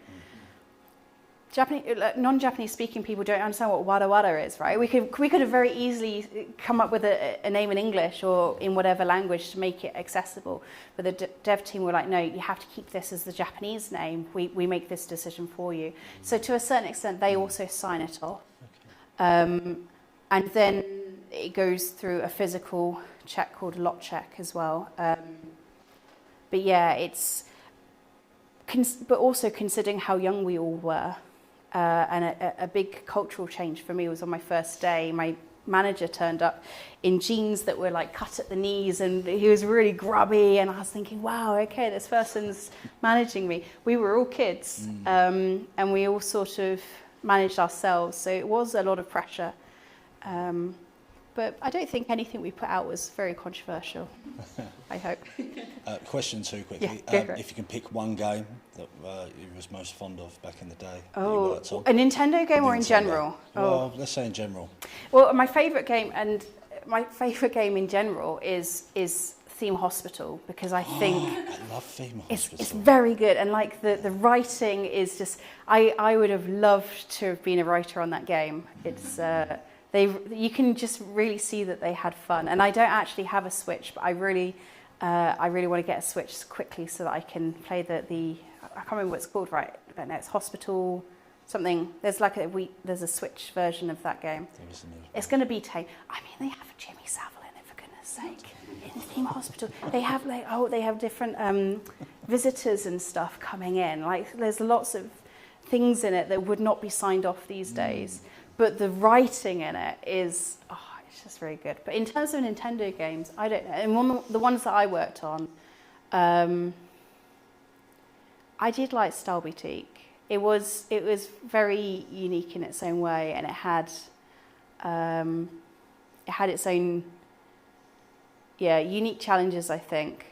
Non-Japanese speaking people don't understand what Wara Wara is, right? We could have very easily come up with a name in English or in whatever language to make it accessible. But the dev team were like, no, you have to keep this as the Japanese name. We make this decision for you. So to a certain extent, they also sign it off. And then it goes through a physical check called lot check as well. But yeah, but also considering how young we all were, and a big cultural change for me was on my first day. My manager turned up in jeans that were like cut at the knees, and he was really grubby, and I was thinking, wow, okay, this person's managing me. We were all kids, and we all sort of managed ourselves, so it was a lot of pressure. But I don't think anything we put out was very controversial. I hope. Question 2 quickly. Yeah, if you can pick one game that you was most fond of back in the day. Oh, that you worked on. a Nintendo game or in general? Well, let's say in general. Well, my favourite game in general is Theme Hospital, because I think I love Theme Hospital. It's very good, and like the writing is just. I would have loved to have been a writer on that game. It's you can just really see that they had fun, and I don't actually have a Switch, but I really want to get a Switch quickly so that I can play the I can't remember what it's called, right? I don't know, it's Hospital something. There's like there's a Switch version of that game. It's going to be tame. I mean, they have Jimmy Savile in it, for goodness sake. In Theme Hospital, they have different visitors and stuff coming in. Like there's lots of things in it that would not be signed off these days. But the writing in it is, it's just very good. But in terms of Nintendo games, I don't know. And the ones that I worked on, I did like Style Boutique. It was very unique in its own way, and it had its own unique challenges, I think.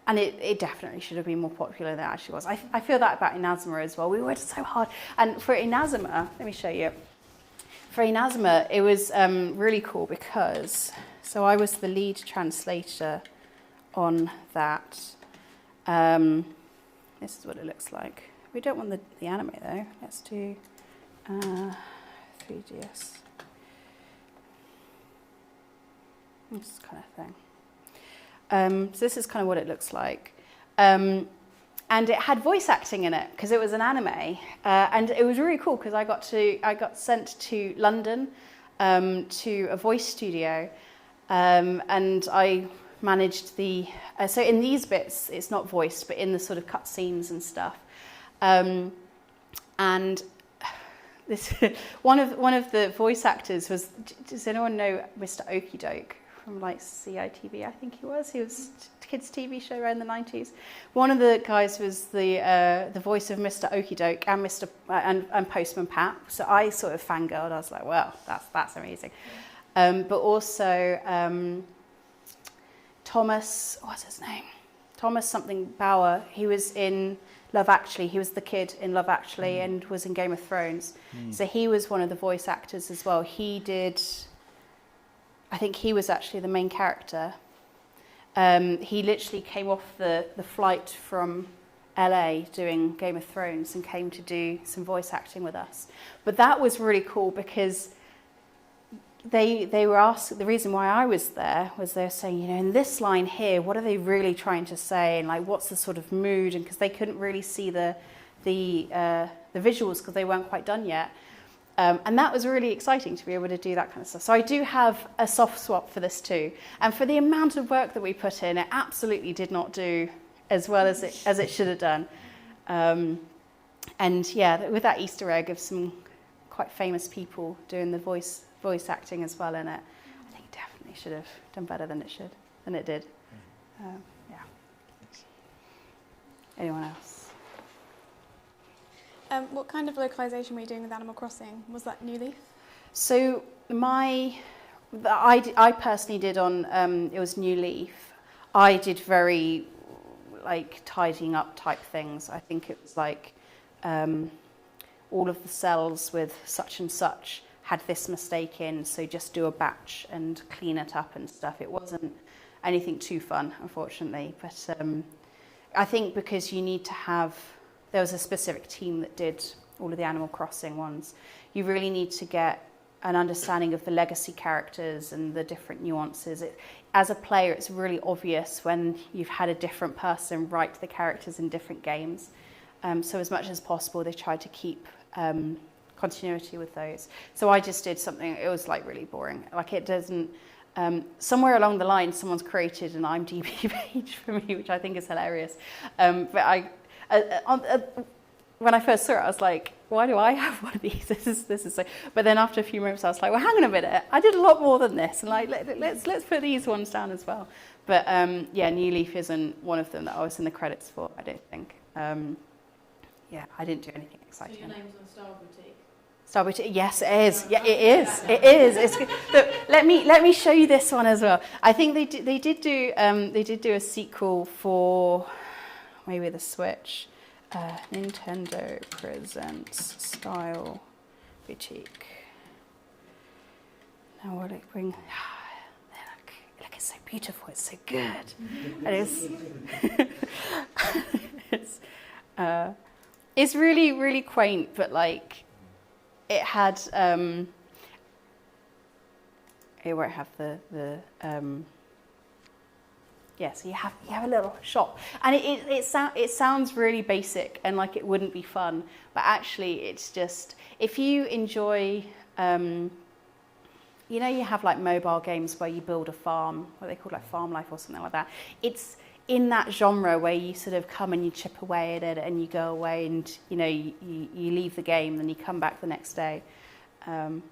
And it definitely should have been more popular than it actually was. I feel that about Inazuma as well. We worked so hard. And for Inazuma, let me show you. For Inazuma, it was really cool because, so I was the lead translator on that. This is what it looks like. We don't want the anime though. Let's do 3DS. This kind of thing. So this is kind of what it looks like. And it had voice acting in it because it was an anime. And it was really cool because I got sent to London to a voice studio. And I managed so in these bits, it's not voiced, but in the sort of cutscenes and stuff. And this one of the voice actors was, does anyone know Mr. Okidoke from like CITV? I think he was a kids TV show around the 90s. One of the guys was the voice of Mr. Okidoke and and Postman Pat. So I sort of fangirled. I was like, well, that's amazing. But also Thomas, what's his name? Thomas something Bauer. He was in Love Actually. He was the kid in Love Actually and was in Game of Thrones. So he was one of the voice actors as well. I think he was actually the main character. He literally came off the flight from LA doing Game of Thrones and came to do some voice acting with us. But that was really cool because they were asked, the reason why I was there was they were saying, in this line here, what are they really trying to say? And like, what's the sort of mood? And because they couldn't really see the visuals because they weren't quite done yet. And that was really exciting to be able to do that kind of stuff. So I do have a soft swap for this too. And for the amount of work that we put in, it absolutely did not do as well as it should have done. And yeah, with that Easter egg of some quite famous people doing the voice acting as well in it, I think it definitely should have done better than it did. Yeah. Anyone else? What kind of localization were you doing with Animal Crossing? Was that New Leaf? So I personally did on, it was New Leaf. I did very like tidying up type things. I think it was like all of the cells with such and such had this mistake in, so just do a batch and clean it up and stuff. It wasn't anything too fun, unfortunately. But I think because you need to have, there was a specific team that did all of the Animal Crossing ones. You really need to get an understanding of the legacy characters and the different nuances. As a player, it's really obvious when you've had a different person write the characters in different games. So as much as possible, they tried to keep continuity with those. So I just did something, it was like really boring. Like it doesn't, somewhere along the line, someone's created an IMDb page for me, which I think is hilarious. But when I first saw it, I was like, why do I have one of these? This is so. But then after a few moments, I was like, well, hang on a minute. I did a lot more than this, and like let's put these ones down as well. But yeah, New Leaf isn't one of them that I was in the credits for. I don't think. Yeah, I didn't do anything exciting. So your name's on Star Boutique? Star Boutique, yes, it is. Yeah, it is. It is. It's good. Look, let me show you this one as well. I think they did do a sequel for maybe the Switch. Nintendo presents Style Boutique. Now what it bring? Look, it's so beautiful. It's so good. It is. It's really, really quaint, but like it had. It won't have the. Yeah, so you have a little shop, and it sounds really basic and like it wouldn't be fun, but actually it's just, if you enjoy, you have like mobile games where you build a farm, what they call like Farm Life or something like that. It's in that genre where you sort of come and you chip away at it and you go away and you leave the game and you come back the next day.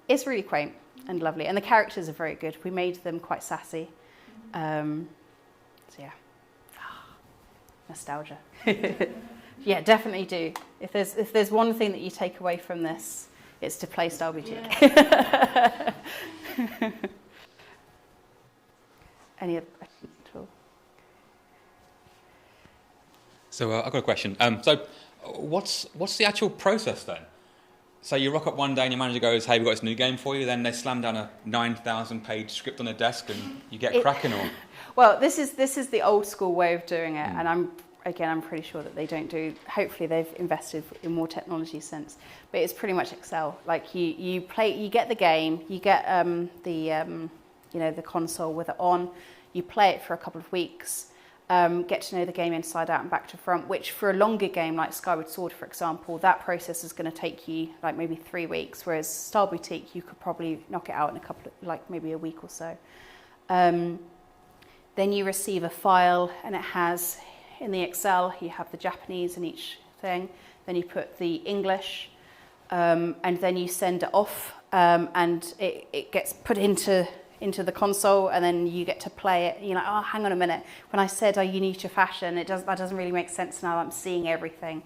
It's really quaint and lovely, and the characters are very good. We made them quite sassy. So yeah, nostalgia. Yeah, definitely do. If there's one thing that you take away from this, it's to play Style Boutique. Yeah. Any other questions at all? So I've got a question. So what's the actual process then? So you rock up one day and your manager goes, "Hey, we've got this new game for you." Then they slam down a 9,000-page script on a desk and you get cracking, or? Well, this is the old school way of doing it, and I'm pretty sure that they don't do. Hopefully, they've invested in more technology since, but it's pretty much Excel. Like you get the game, you get the console with it on, you play it for a couple of weeks, get to know the game inside out and back to front. Which for a longer game like Skyward Sword, for example, that process is going to take you like maybe 3 weeks, whereas Star Boutique you could probably knock it out in maybe a week or so. Then you receive a file, and it has, in the Excel, you have the Japanese in each thing. Then you put the English, and then you send it off, and it gets put into the console, and then you get to play it. You're like, oh, hang on a minute. When I said, you need your fashion, that doesn't really make sense now. I'm seeing everything.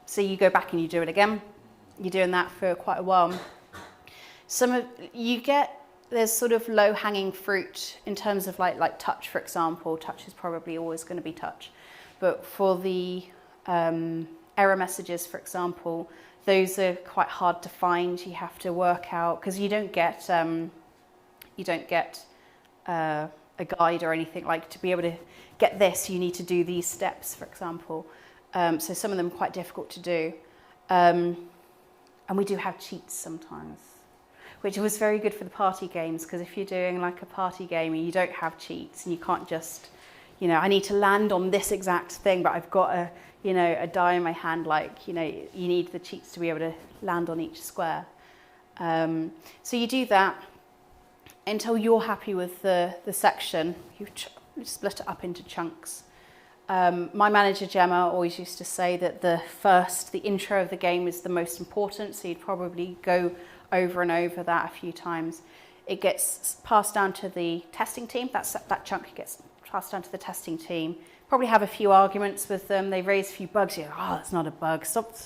So you go back and you do it again. You're doing that for quite a while. There's sort of low-hanging fruit in terms of like touch, for example. Touch is probably always going to be touch. But for the error messages, for example, those are quite hard to find. You have to work out, because you don't get a guide or anything. Like, to be able to get this, you need to do these steps, for example. So some of them are quite difficult to do. And we do have cheats sometimes, which was very good for the party games, because if you're doing like a party game and you don't have cheats and you can't just, I need to land on this exact thing, but I've got a die in my hand, you need the cheats to be able to land on each square. So you do that until you're happy with the section. You split it up into chunks. My manager, Gemma, always used to say that the intro of the game is the most important, so you'd probably go over and over that a few times. It gets passed down to the testing team. That chunk gets passed down to the testing team. Probably have a few arguments with them. They raise a few bugs. You're like, oh, that's not a bug. Stop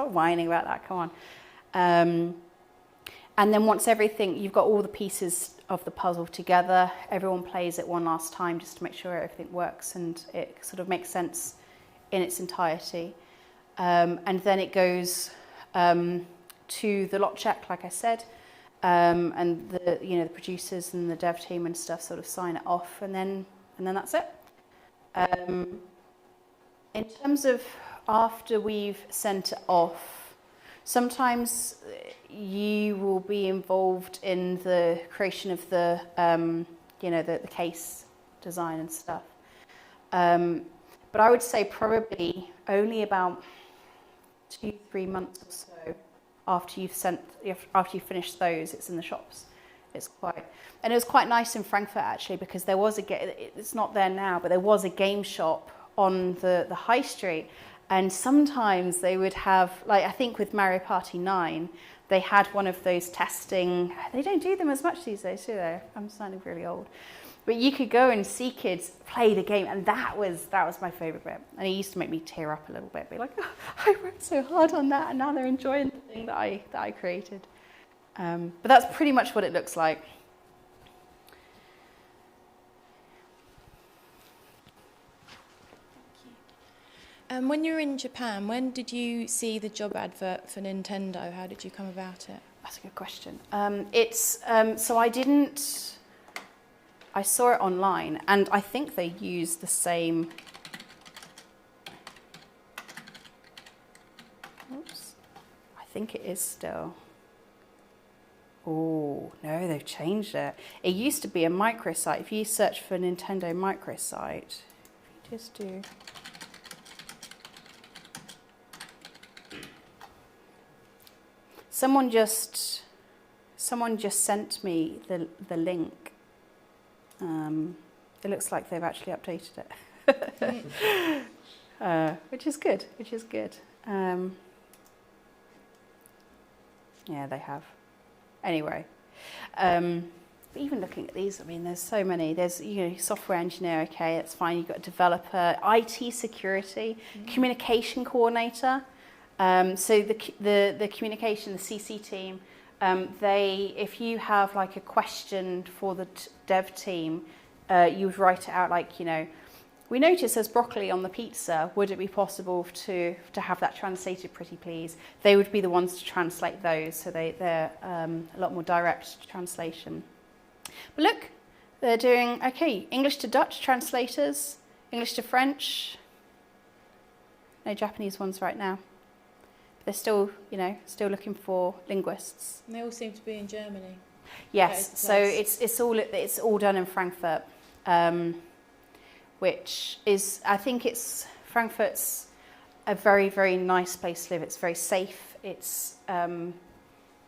whining about that. Come on. And then once you've got all the pieces of the puzzle together, everyone plays it one last time just to make sure everything works and it sort of makes sense in its entirety. And then it goes to the lot check, like I said, and the producers and the dev team and stuff sort of sign it off, and then that's it. In terms of after we've sent it off, sometimes you will be involved in the creation of the case design and stuff. But I would say probably only about 2-3 months or so after you've finished those, it's in the shops. It was quite nice in Frankfurt actually, because there was it's not there now, but there was a game shop on the high street, and sometimes they would have, like I think with Mario Party 9, they had one of those testing. They don't do them as much these days, do they? I'm sounding really old. But you could go and see kids play the game, and that was my favourite bit. And it used to make me tear up a little bit, be like, oh, I worked so hard on that, and now they're enjoying the thing that I created. But that's pretty much what it looks like. When you were in Japan, when did you see the job advert for Nintendo? How did you come about it? That's a good question. I saw it online, and I think they use the same. Oops. I think it is still. Oh, no, they've changed it. It used to be a microsite. If you search for Nintendo microsite, if you just do. Someone just sent me the link. It looks like they've actually updated it, which is good. Yeah, they have. Anyway, but even looking at these, I mean, there's so many. There's software engineer. Okay, that's fine. You've got a developer, IT security, communication coordinator. So the communication, the CC team, if you have like a question for the dev team, you would write it out like, we noticed there's broccoli on the pizza. Would it be possible to have that translated, pretty please? They would be the ones to translate those, so they're a lot more direct translation. But look, they're doing, okay, English to Dutch translators, English to French. No Japanese ones right now. But they're still, still looking for linguists. And they all seem to be in Germany. Yes, so it's all done in Frankfurt, which is, I think Frankfurt's a very, very nice place to live. It's very safe. It's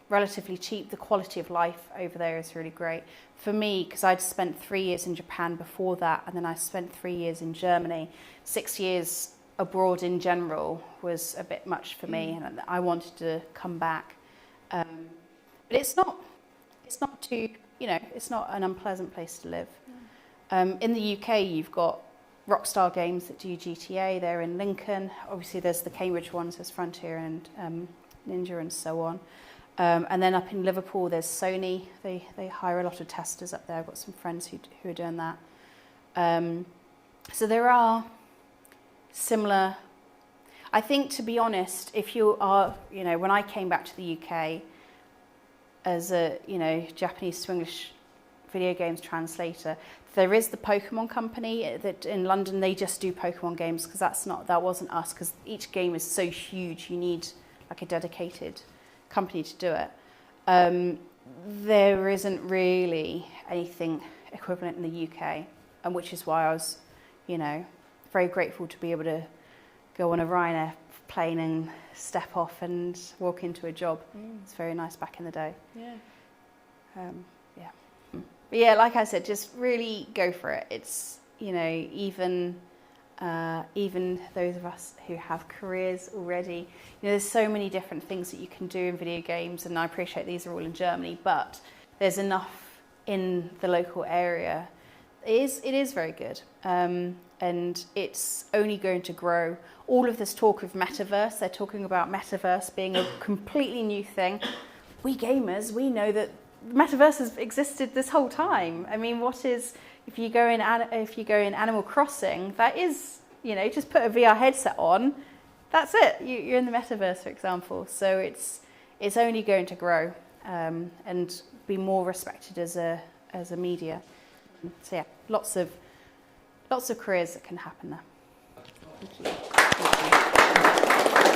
relatively cheap. The quality of life over there is really great. For me, because I'd spent 3 years in Japan before that, and then I spent 3 years in Germany, 6 years abroad in general was a bit much for me, and I wanted to come back. But it's not too, it's not an unpleasant place to live. In the UK, you've got Rockstar Games that do GTA. They're in Lincoln. Obviously, there's the Cambridge ones, there's Frontier and Ninja and so on. And then up in Liverpool, there's Sony. They hire a lot of testers up there. I've got some friends who are doing that. So there are similar. I think, to be honest, if you are, when I came back to the UK as a, Japanese to English video games translator, there is the Pokemon company that in London, they just do Pokemon games, because that wasn't us, because each game is so huge, you need like a dedicated company to do it. There isn't really anything equivalent in the UK, and which is why I was, very grateful to be able to go on a Ryanair plane and step off and walk into a job. It's very nice back in the day. Yeah. But yeah, like I said, just really go for it. It's, even those of us who have careers already, there's so many different things that you can do in video games, and I appreciate these are all in Germany, but there's enough in the local area. It is very good, and it's only going to grow. All of this talk of metaverse, they're talking about metaverse being a completely new thing. We gamers, we know that metaverse has existed this whole time. I mean, if you go in Animal Crossing, that is, just put a VR headset on, that's it. You're in the metaverse, for example. So it's only going to grow and be more respected as a media. So yeah, lots of careers that can happen there. Thank you.